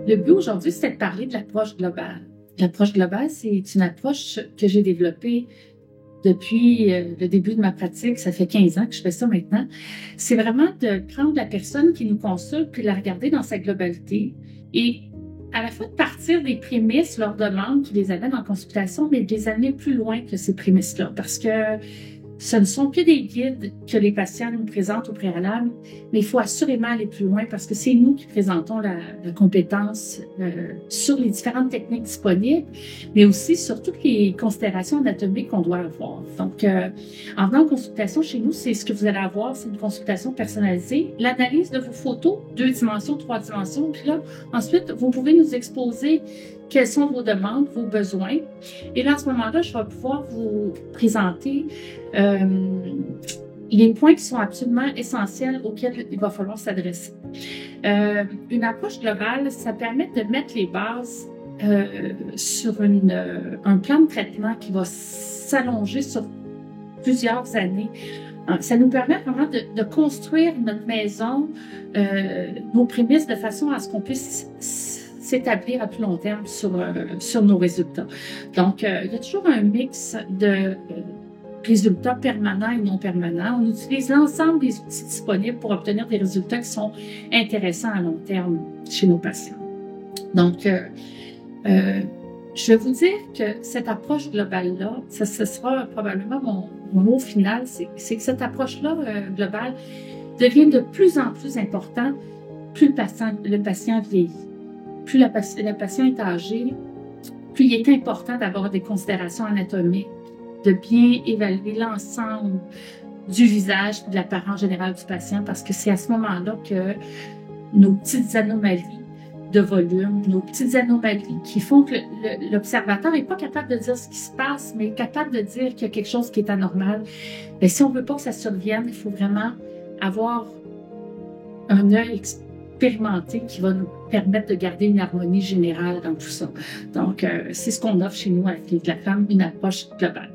Le but aujourd'hui, c'est de parler de l'approche globale. L'approche globale, c'est une approche que j'ai développée depuis le début de ma pratique. Ça fait 15 ans que je fais ça maintenant. C'est vraiment de prendre la personne qui nous consulte puis la regarder dans sa globalité et à la fois de partir des prémices, leurs demandes qui les amènent en consultation, mais de les amener plus loin que ces prémices-là. Parce que ce ne sont que des guides que les patients nous présentent au préalable, mais il faut assurément aller plus loin parce que c'est nous qui présentons la compétence sur les différentes techniques disponibles, mais aussi sur toutes les considérations anatomiques qu'on doit avoir. Donc, en venant en consultation chez nous, c'est ce que vous allez avoir, c'est une consultation personnalisée, l'analyse de vos photos, 2 dimensions, 3 dimensions, puis là, ensuite, vous pouvez nous exposer quelles sont vos demandes, vos besoins. Et là, à ce moment-là, je vais pouvoir vous présenter les points qui sont absolument essentiels auxquels il va falloir s'adresser. Une approche globale, ça permet de mettre les bases sur un plan de traitement qui va s'allonger sur plusieurs années. Ça nous permet vraiment de construire notre maison, nos prémices de façon à ce qu'on puisse s'établir à plus long terme sur nos résultats. Donc, il y a toujours un mix de résultats permanents et non permanents. On utilise l'ensemble des outils disponibles pour obtenir des résultats qui sont intéressants à long terme chez nos patients. Donc, je vais vous dire que cette approche globale-là, ce sera probablement mon mot final, c'est que cette approche-là globale devient de plus en plus importante plus le patient vieillit. Plus le patient est âgé, plus il est important d'avoir des considérations anatomiques, de bien évaluer l'ensemble du visage et de l'apparence générale du patient, parce que c'est à ce moment-là que nos petites anomalies de volume, nos petites anomalies qui font que l'observateur n'est pas capable de dire ce qui se passe, mais est capable de dire qu'il y a quelque chose qui est anormal. Mais si on ne veut pas que ça survienne, il faut vraiment avoir un œil expérimenté qui va nous permettre de garder une harmonie générale dans tout ça. Donc, c'est ce qu'on offre chez nous à la Clinique de la Femme, une approche globale.